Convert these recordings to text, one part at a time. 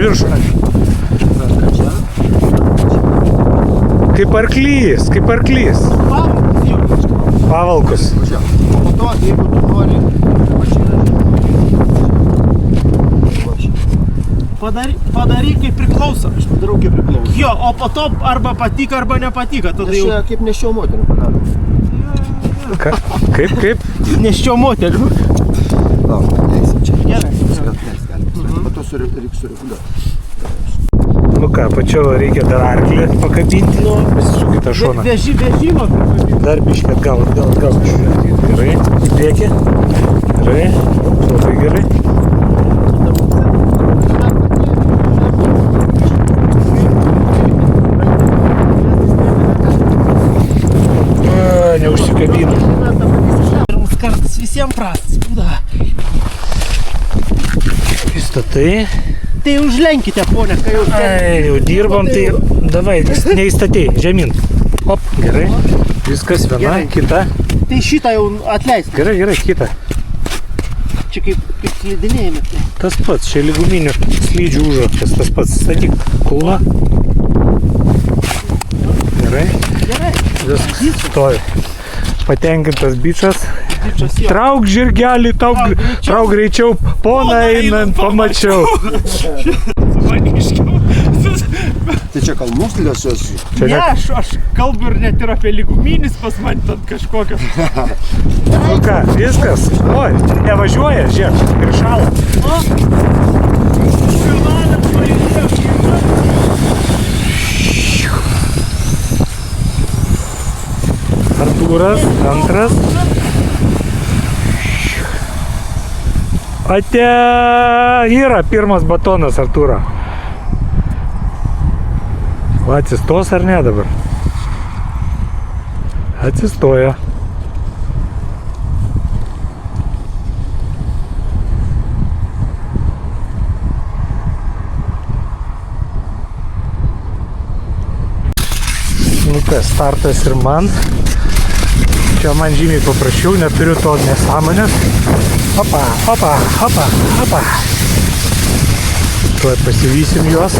viršų. Kaip arklys, kaip arklys. Pavalkus. O po to, jeigu tu nori... Padaryk kaip priklauso. Aš padarau kaip priklauso. Jo, o po to arba patika, arba nepatika. Tada jau... Aš kaip nešiau moterį padarau. Kaip? Neščiau moterių. Lauk, leisim čia. Gerai. Po to reikia sureguliuoti. Nu ką, pačiau reikia dar arklį pakabinti. Pasisukite šoną. Vežimą prikabinti. Dar biškį atgal. Gerai, į priekį. Gerai, labai gerai. Neužsikabino. Pirmus kartas visiems prastas. Būda. Įstatai. Tai užlenkite, ponia, kai jau... Ai, jau dirbam, tai davai, neįstatei, žemyn. Op, gerai. Viskas viena, Gerai. kita. Tai šitą jau atleisk. Gerai, kita. Čia kaip slidinėjame. Tas pats, čia lyguminių slydžių užraktas, tas pats. Statyk kulną. Gerai. Viskas stovi. Patenkintas bičas. Trauk žirgelį, trauk greičiau, poną einant pamačiau. Tai čia kalnustilės jos? Ne, aš kalbu ir net ir apie lyguminis pas man ten kažkokios. Nu ką, viskas? Oi, nevažiuoja, žiūrėk, ir šala. Artūras, antras. Ate, yra pirmas batonas Artūro. Va, atsistos ar ne dabar? Atsistoja. Nu kas, startas ir man. Čia man žymiai paprasčiau, neturiu to nesąmonės. Opa. Tuoj pasivysim juos.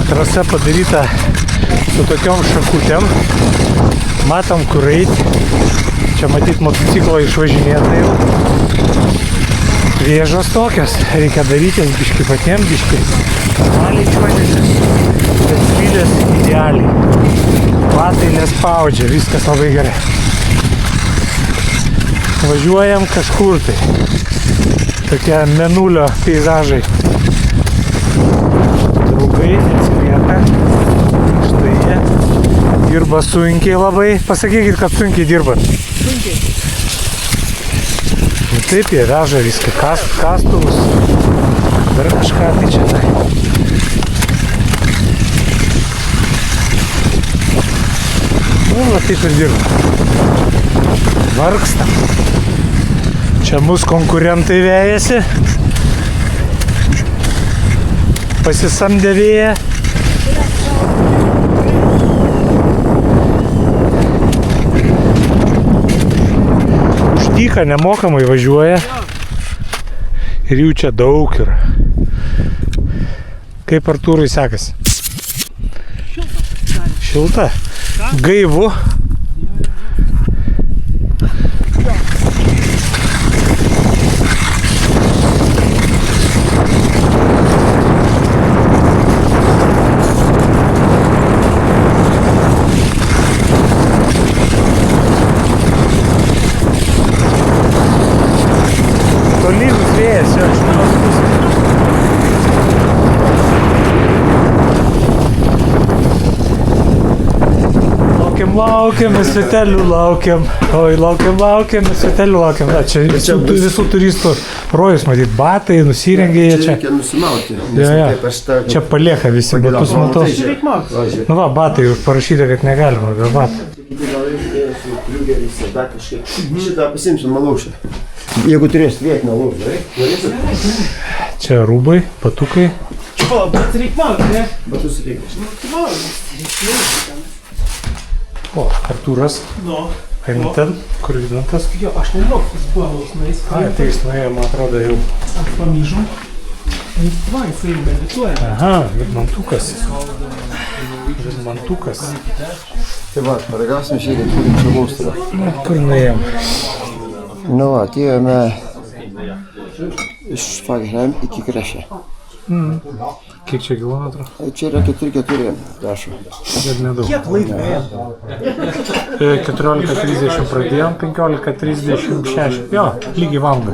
Trasa padaryta su tokiom šakutėm. Matom, kur eiti. Čia matyt motociklo išvažinėta jau. Vėžos tokios. Reikia daryti biškį patiem, biškį. Normaliai čiuožėsi. Bet slidės idealiai. Batai nespaudžia, viskas labai gerai. Važiuojam kažkur tai. Tokie mėnulio peizažai. Draugai atsilieka. Štai jie. Dirba sunkiai labai. Pasakykit, kad sunkiai dirbat. Sunkiai. Nu, taip jie veža viską. Kastuvus. Dar kažką tai čia tai. Nu, va taip ir dirba. Vargsta. Čia mus konkurentai vejasi. Pasisamdė vėją. Už dyką nemokamai važiuoja. Ir jų čia daug yra. Kaip Artūrui sekasi? Šilta. Gaivu. Tolygus vėjas, jo, iš vienos pusės. mes svetelių laukiam. Oi, laukiam, mes svetelių laukiam. Na, čia visų turistų rojus, matyt, batai, nusirengė jie čia. Reikia nusimauti. Ja. Čia palieka visi batus matos. Nu va, batai už parašyta, kad negalima be batų. Gal reikia su kliugeriais, dar kažkaip. Šitą pasimsiu malaušę. Jeigu turėsit vietinę laužą, norėsit? Čia rūbai, patukai. O, bet reik mauti, ne? Batus reikia. O, Artūras. Nu. Eina ten, kur Vidmantas. Jo, aš nežinau, kas buvo lausnais. Ai, tai jis nuėjo, man atrodo, jau. Aš pamyžau. Jisai medituoja. Aha, Vidmantukas. Vidmantukas. Tai va, paragausim šiandien turinčių laustrą. Kur nuėjom? Nu va, atėjome iš Fagerheim iki Krešė. Kiek čia kilometrų? Čia yra 4-4 rašo. Bet nedaug. Kiek laiko ėjom? 14:30 pradėjom, 15:36. Jo, lygiai valandą.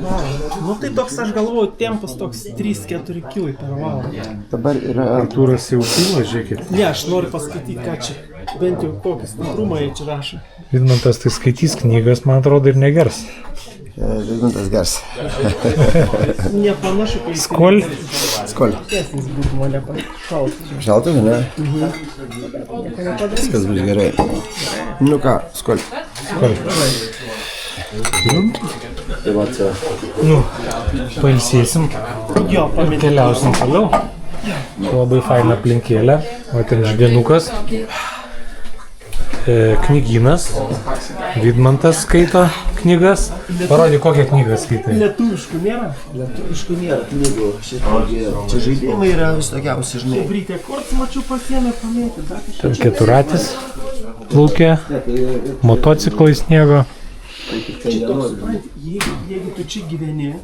Nu tai toks, aš galvoju, tempas toks 3-4 kilai per valandą. Dabar yra Artūras jau pila, žiūrėkit. Ne, aš noriu paskaityti, ką čia. Bent jau kokias trumą jie čia rašo. Vidmantas tai skaitys knygas, man atrodo, ir negers. Vidmantas gers. Nepanašu, kai jis Skol. Skol. esnis būtų mane šaltas. Šaltas, ne? Viskas bus gerai. Nu ką, skol. Skol. Tai va, čia. Nu, pailsėsim, Jo, paminėjau. keliausim toliau. Labai faina aplinkėlė. O ten ždienukas. Knygynas. Vidmantas skaito knygas. Parodė, kokią knygą skaitai. Lietuviškų nėra. Lietuviškų nėra knygų. Čia žaidimai yra visokiausi, žinai. Brytė korts mačiau pasiėmė pamėti. Ten keturatis plaukė, motociklai sniego. Jeigu tu čia gyveni,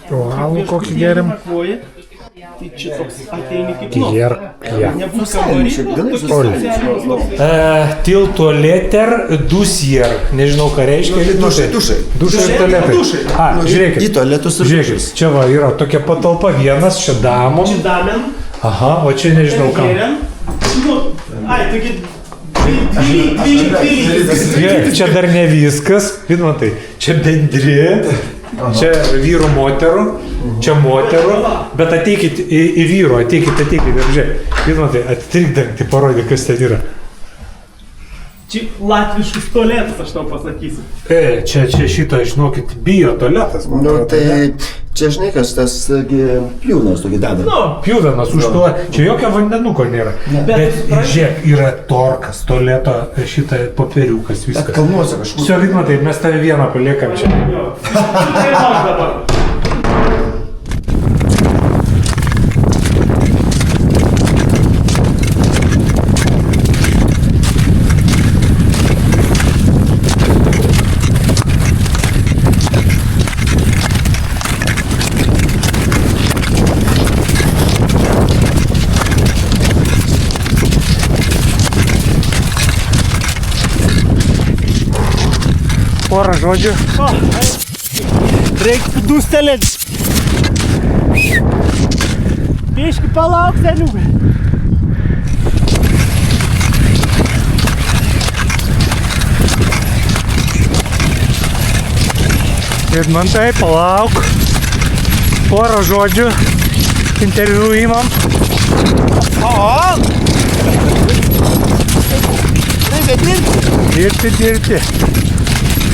O alų kokį geriam? Tai čia toks ateini kaip Kjerkja. Nebus kambarį. Tiltuoleter dusier. Nežinau, ką reiškia. Dušai. Dušai ir tualetai. A, žiūrėkit. Į tualetus ir Žiūrėkit, čia va yra tokia patalpa vienas, čia damom. Damen. Aha, o čia nežinau kam. Nu, ai, tokie dvylį. Čia dar ne viskas. Vidmantai, čia bendri. Čia vyrų moterų, čia moterų, bet ateikit į vyrų, ateikit, ir žiūrėk. Vidmantai, atitrik dangtį, parodė, kas ten yra. Čia latviškus tualetus, aš tau pasakysiu. Čia šito, žinokit, bio tualetas. Nu, tai čia žinai, kas tas pjūnas tokį deda. Nu, Pjuvenas už to, čia jokio vandenuko nėra. Bet žiūrėk, yra torkas, tualeto šitą popieriukas, viskas. Kalnuose kažkur. Все, Vidmantai, mes tave vieną paliekam čia. dabar. Porą žodžių. Reikia dustelėti. Biški palauk, seniukai. Vidmantai, palauk. Porą žodžių. Interviu imam. Reikia dirbti. Dirbti.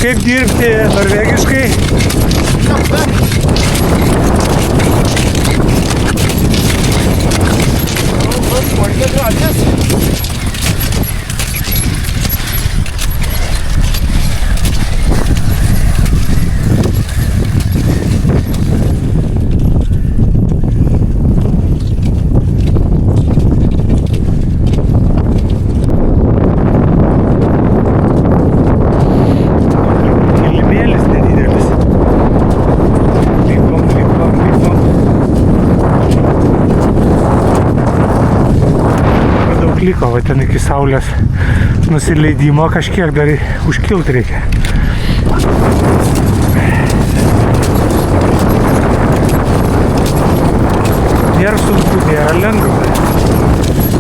Kaip dirbti norvegiškai? Kilimėlis nedidelis. Lipom. Daug liko, va ten iki saulės nusileidimo kažkiek dar užkilti reikia. Nėra sunku, nėra lengva.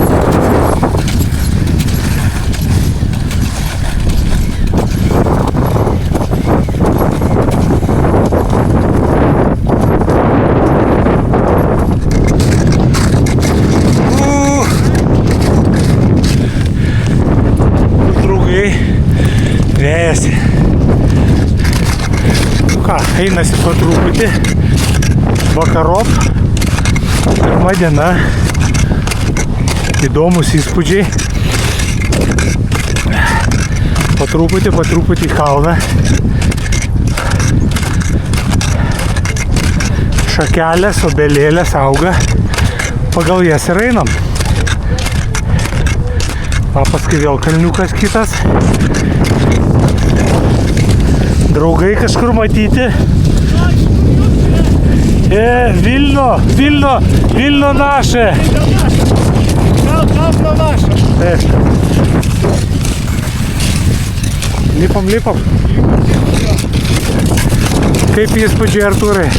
einasi po truputį. Vakarop. Pirma diena. Įdomus įspūdžiai. Po truputį į kalną. Šakelės, obelėlės auga. Pagal jas ir einam. Paskui vėl kalniukas kitas. Draugai kažkur matyti. Vilno naše. Kalno naša. Taip. Lipam. Kaip įspūdžiai, Artūrai?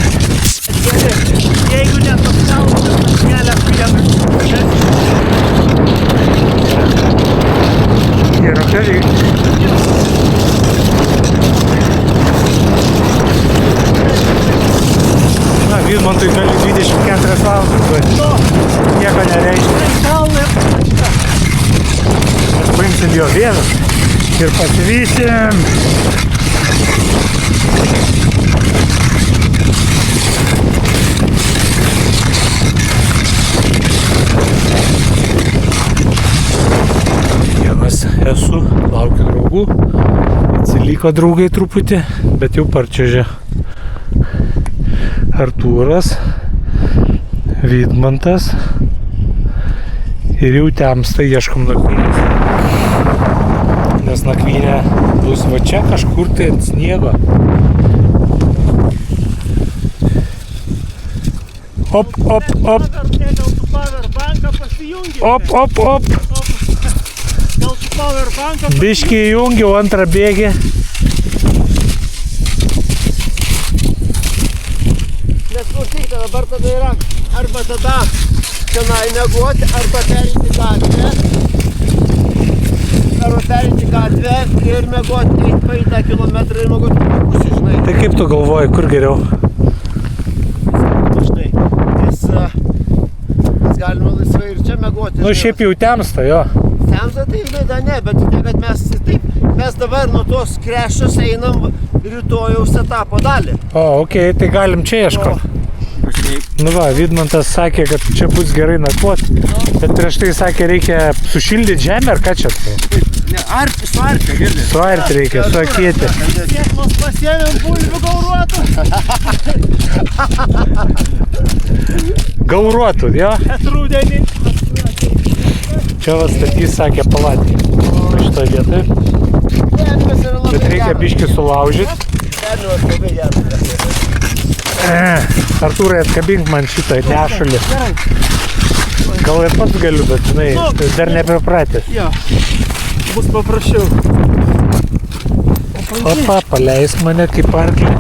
Jeigu net toks kalnas, tas kelias vienas. Yra keliai. Na, Vidmantui gali 24 valandas duoti. Nieko nereiškia. Mes paimsim jo vieną ir pasivysim. Esu, laukiu draugų, atsiliko draugai truputį, bet jau parčiažė. Artūras, Vidmantas ir jau temsta, ieškom nakvynės. Nes nakvynė bus va čia kažkur tai ant sniego. Op. Op. Biškį įjungiau antrą bėgį. Nes klausyk, dabar tada yra arba tada tenai miegot, arba pereiti gatvę ir miegot, eit paeitą kilometrą ir miegot pusį, žinai. Tai kaip tu galvoji, kur geriau? Žinai, mes galime laisvai ir čia miegoti. Nu, šiaip jau temsta, jo. Temsta tai žinai, ne, bet kad mes dabar nuo tos kreščios einam rytojaus etapo dalį. O, okei, tai galim čia ieškoti. Nu va, Vidmantas sakė, kad čia bus gerai nakvoti, bet prieš tai sakė, reikia sušildyti žemę, ar ką čia? Suarti, girdė. Suarti reikia, suakėti. Sėklos pasiėmėm bulvių gauruotų. Gauruotų, jo? Rudenį. Čia va statys, sakė, palatį. Šitoj vietoj. Bet reikia biškį sulaužyti. Artūrai, atkabink man šitą nešulį. Gal ir pats galiu, bet žinai, dar nepripratęs. Jo, bus paprasčiau. Opa, paleis mane kaip arklį.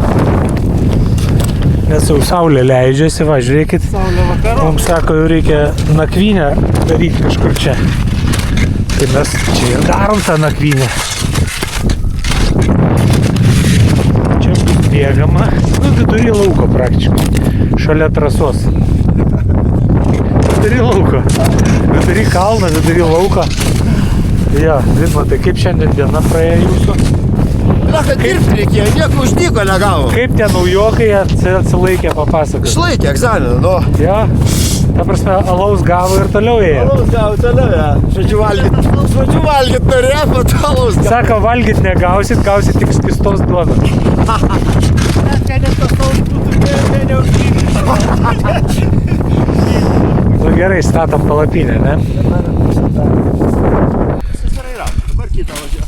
Nes jau saulė leidžiasi, va, žiūrėkit. Saulė vakaro. Mums sako, jau reikia nakvynę daryti kažkur čia. Tai mes čia ir darom tą nakvynę. Čia bus bėgama, nu, vidury lauko praktiškai. Šalia trasos. Vidury lauko. Vidury kalno, vidury lauko. Jo, Vidmantai, kaip šiandien diena praėjo jūsų? Na, kad dirbti reikėjo, nieko už dyko negavo. Kaip tie naujokai atsilaikė papasakoti? Išlaikė egzaminą, nu. Jo, ta prasme, alaus gavo ir toliau ėjo. Alaus gavo toliau, ja. Žodžiu valgyt norėjo, bet alaus gavo. Sako, valgyt negausit, gausit tik skystos duonos. Čia net tas alaus būtų neužlygti. Nu gerai, statom palapinę, ne?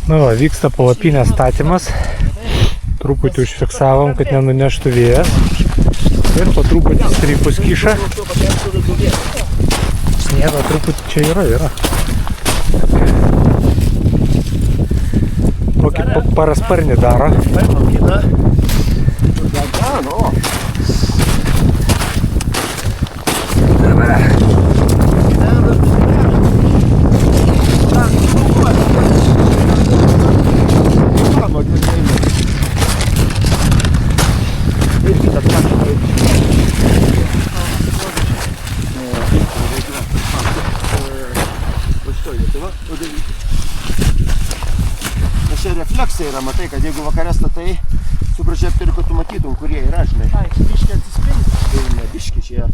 Nu va, vyksta palapinės statymas. Truputį užfiksavom, kad nenuneštų vėjas. Ir po truputį strypus kiša. Sniego truputį čia yra. Kokį parasparnį daro. Čia refleksai yra, matai, kad jeigu vakare statai, Su prožektoriu, kad tu matytum, kurie yra, žinai. Ai, biškį atsispindi. Tai ne biški čia.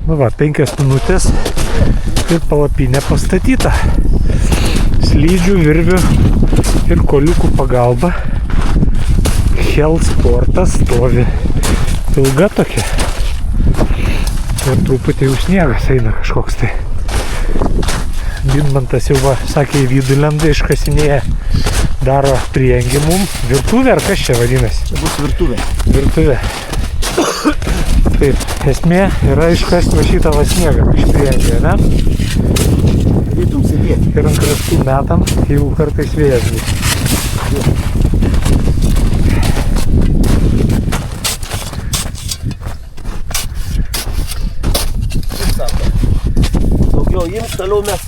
Nu va, 5 minutės ir palapinė pastatyta. Slydžių, virvių ir koliukų pagalba. Helsportas stovi. Ilga tokia. Ir truputį jau sniegas eina kažkoks tai. Vidmantas jau va, sakė, į vidų lenda, iškasinėja, daro priengį mum. Virtuvė ar kas čia vadinasi? Čia bus virtuvė. Virtuvė. Taip, esmė yra iškasti va šitą va sniegą iš priengį, ne? Galėtum sėdėti. Ir ant kraštų metam, jeigu kartais vėjas bus. Daugiau ims, toliau mes.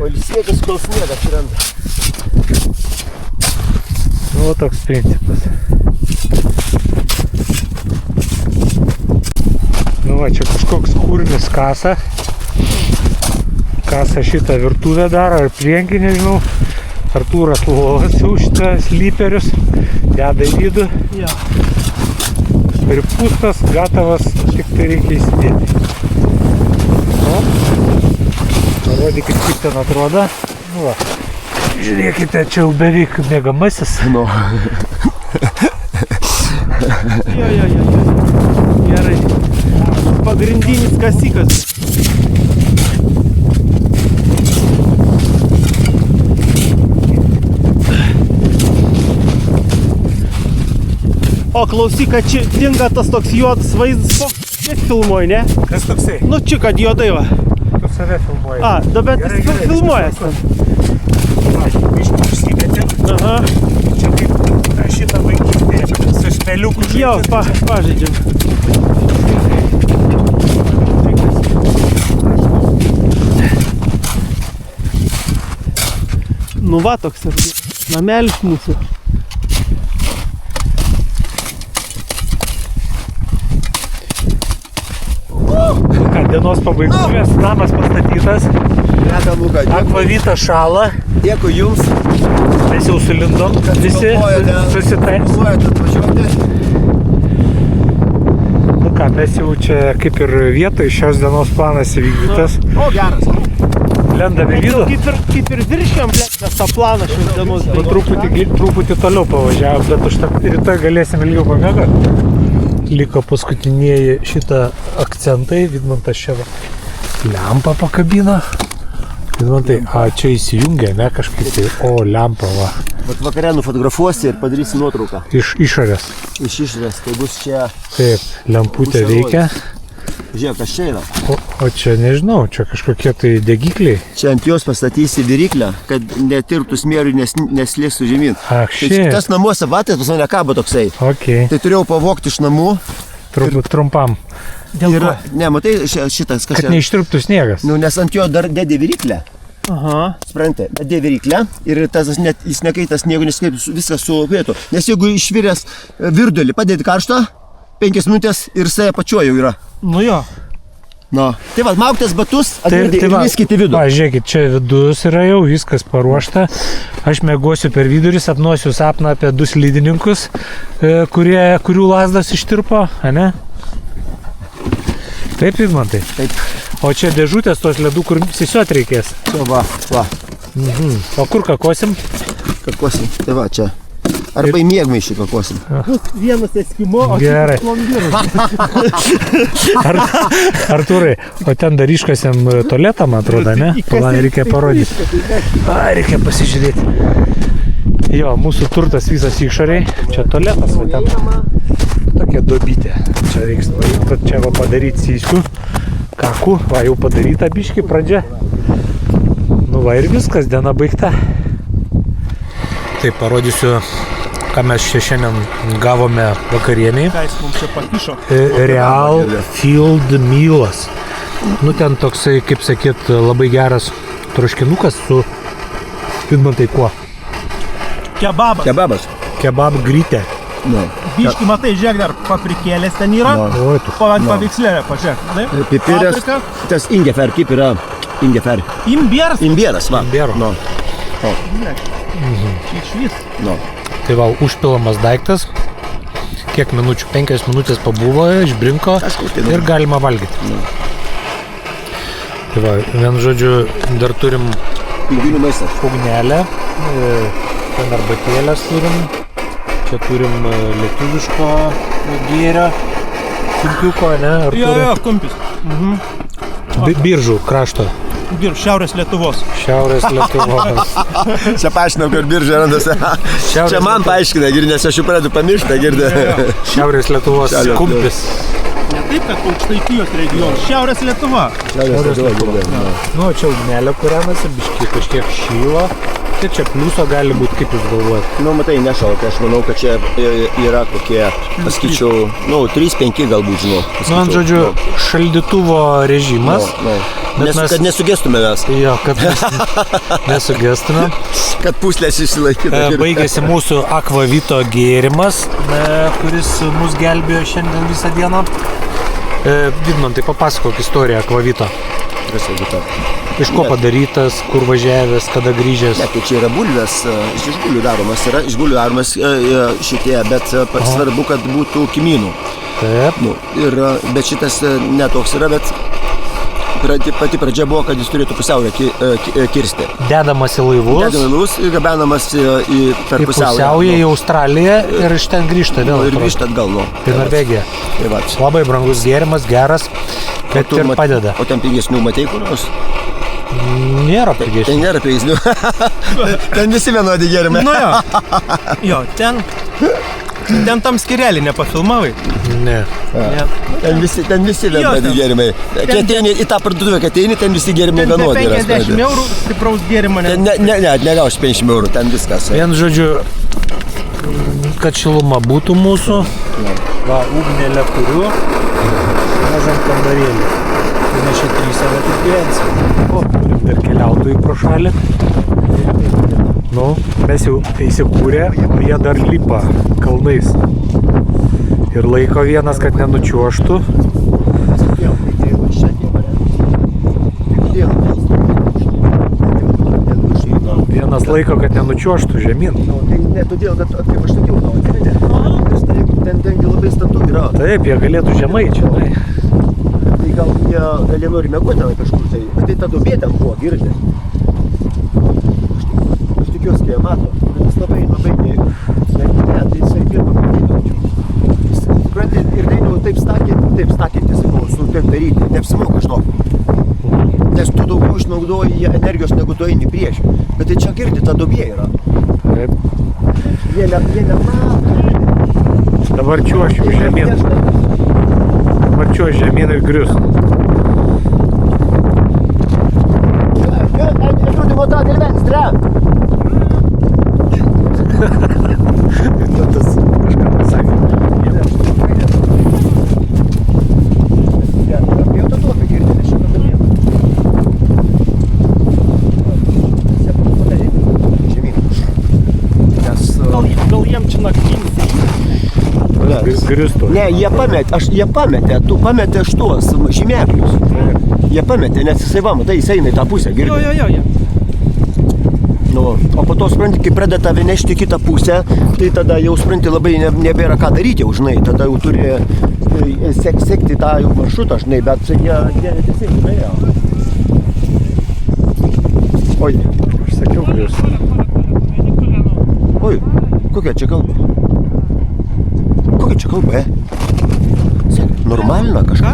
O ilsėkis, kol sniegas atsiranda. Nu, toks principas. Nu va, čia kažkoks kurmis kasa. Kasa šitą virtuvę daro, ar priengį, nežinau. Artūras lovas jau šitą slyperius. Deda į vidų. Jo. Pripūstas, gatavas, tik tai reikia įsidėti. O, parodykit, kaip ten atrodo. Nu va. Žiūrėkite, čia jau beveik mėgamasis. Nu. Jo. Gerai. Pagrindinis kasikas. O klausyk, kad čia dinga tas toks juodas vaizdas, kiek filmuoji, ne? Kas toksai? Nu čia, kad juodai va. Tu save filmuoji. A, dabar jis filmuojas. Biškį užsimetėm. Aha. Čia kaip šitą vaikystėje su smeliuku Jo, pažaidžiam. Nu va, toks ir namelis mūsų. Ką, dienos pabaigtuvės, namas pastatytas, Reda Luka, akvavyta šala, dėkui jums. mes jau sulindom, visi susitarsim. Galvojate atvažiuoti. Nu ką, mes jau čia kaip ir vietoj, šios dienos planas įvykdytas. O, geras. Lendame į vidų. Kaip ir viršėm, blėt, mes tą planą šios dienos. Nu, truputį toliau pavažiavom, bet užtat rytoj galėsim ilgiau pamiegoti. Liko paskutinieji šitą akcentai, Vidmantas čia va lempą pakabino. Vidmantai, čia įsijungia, ne kažkaip tai, o lempa va. Bet vakare nufotografuosi ir padarysi nuotrauką. Iš išorės. Iš išorės, tai bus čia. Taip, lemputė veikia. Žiūrėk, kas čia yra. O čia nežinau, čia kažkokie tai degikliai. Čia ant jos pastatysi viriklę, kad netirptų smėriui, neslėstų žemyn. Ach, Tai šie. tas namuose batas pas mane kabo toksai. Ok, Tai turėjau pavogti iš namų. trumpam. Ir, ne, matai, šitas Kad kažkas. neištirptų sniegas. Nu, nes ant jo dar dedė viriklę. Aha. Suprantate, dedė viriklę ir tas net jis nekaitas sniego, nes kaip viskas suvėtų. Nes jeigu išviręs virdulį padėti karštą, 5 minutės ir jisai apačioje jau yra. Nu jo. Na, tai va, maukitės batus, Tai ir va, lyskite vidų. Va, žiūrėkit, čia vidus yra jau, viskas paruošta. Aš mėgosiu per vidurį, sapnuosiu sapną apie 2 slidininkus, kurių lasdas ištirpo, ane? Taip, Vidmantai? Taip. O čia dėžutės tos ledų, kur sisiot reikės. Čia va, va, O kur kakosim? kakosim. Tai va, čia. Arba į miegmaišį kakosim. Vienas eskimo, o Gerai. kitas plombyras. Artūrai, o ten dar iškasėm tualetą, man atrodo, ne? Man reikia parodyti. Reikia pasižiūrėti. Jo, mūsų turtas visas išoriai. Čia tualetas, va ten tokia duobytė. Čia reiks, čia va padaryti sysių. Kakų, va jau padaryta biški pradžia. Nu va ir viskas, diena baigta. Taip, parodysiu, ką mes čia šiandien gavome vakarieniai. Ką jis mums čia pakišo? Real Field Mealas. Nu ten toksai, kaip sakyt, labai geras troškinukas su, Vidmantai, kuo? Kebabas. Kebabas. Kebab grytė. Nu. Biški, matai, žiūrėk, dar paprikėlės ten yra. Oi, tu. Paveikslėlė, pažiūrėk. Taip? Pipirės. Paprika. Tas ingefer, kaip yra ingefer. Imbieras. Imbieras, va. Imbiero. Nu. Išvis. Nu. Tai va, užpilamas daiktas. Kiek minučių? 5 minutės pabuvo, išbrinko ir galima valgyti. Tai va, vien žodžiu, dar turim Pingvinų maistas. ugnelę, ten arbatėlės turim, čia turim lietuviško gėrio, kumpiuko, ne? Ar Jo, turim? jo, kumpis. Biržų krašto, Dirb Šiaurės Lietuvos. Šiaurės Lietuvos. Čia paaiškinau, kur birža randasi. Čia man paaiškina, girdi, nes aš jau pradedu pamirštą, girdi. Šiaurės Lietuvos Šiaurės kumpis. Ne taip, kad Aukštaitijos regionas. Šiaurės Lietuva. Nu, čia ugnelė kūrenasi, biškiai kažkiek šyla. Tai čia pliuso gali būti, kaip jūs galvojat? Nu, matai, nešalta, aš manau, kad čia yra kokie, pasakyčiau, nu, 3-5 galbūt, žinau. Nu, ant žodžiu, šaldytuvo režimas. Bet Kad nesugestume mes. Jo, kad mes nesugestume. Kad puslės išsilaikytų. Baigėsi mūsų akvavito gėrimas, kuris mus gelbėjo šiandien visą dieną. Vidmantai, papasakok istoriją akvavito. Iš ko padarytas, kur važiavęs, kada grįžęs? Ne, tai čia yra bulvės, iš bulvių daromas, yra iš bulvių daromas šitie, bet svarbu, kad būtų kimynų. Taip. Nu, ir, bet šitas netoks yra, bet pati pradžia buvo, kad jis turėtų pusiaują kirsti. Dedamas į laivus. Dedamas ir gabenamas per Į pusiaują į Australiją ir iš ten grįžta vėl. Ir grįžta atgal, nu. Į Norvegiją. Tai va. Labai brangus gėrimas, geras, bet ir padeda. O ten pigesnių matei kur nors? Nėra pigesnių. Ten nėra pigesnių. Ten visi vienodi gėrimai. Nu jo. Jo, ten tam skirelį nepafilmavai. Ne. Ne. Ten visi vienodi gėrimai. Kai ateini į tą parduotuvę, kai ateini, ten visi gėrimai Ten vienodi yra. 50 eurų stipraus gėrimo. Negausi 50 eurų, ten viskas. Vien žodžiu, kad šiluma būtų mūsų. Va, ugnelę turiu. Mažam kambarėlį. Tai mes čia 3 savaitės gyvensim. O, turim dar keliautojų pro šalį. Nu, mes jau įsikūrė, o jie dar lipa kalnais. Ir laiko vienas, kad nenučiuoštų. Vienas laiko, kad nenučiuoštų žemyn. Tai ne todėl, kad, kaip aš sakiau, ten labai statu yra. Taip, jie galėtų žemai čia. Tai gal jie nori mėgoti ten kažkur, bet tai ta duobė ten buvo, girdi. Aš tikiuosi, kai jie mato, jis labai ne, tai jisai dirba kaip supranti, ir tai taip stakinti, sakau, su taip daryti, neapsimoka, žinok. Nes tu daugiau išnaudoji energijos, negu tu eini prieš. Bet tai čia girdi, ta duobė yra. Taip. Jie nemato. Dabar čiuošiu žemyn. Dabar čiuošiu žemyn ir grius. Aiuto montare il venstre. Tas kažką pasakė. Jau tą duobę girdi, nes šitą duobę. Gal jiem čia naktinis. Griustų. Ne, jie pametė, tu pametė štuos žymeklius. Jie pametė, nes jisai va, matai, jis eina į tą pusę, girdi. Jo. Nu, o po to, supranti, kai pradeda tave nešti į kitą pusę, tai tada jau, supranti, labai nebėra ką daryti jau, žinai, tada jau turi sekti tą jau maršrutą, žinai, bet jie neteisingai nuėjo. Oi, Aš sakiau grius. oi, kokia čia kalba? Kokia čia kalba, Normalna kažką?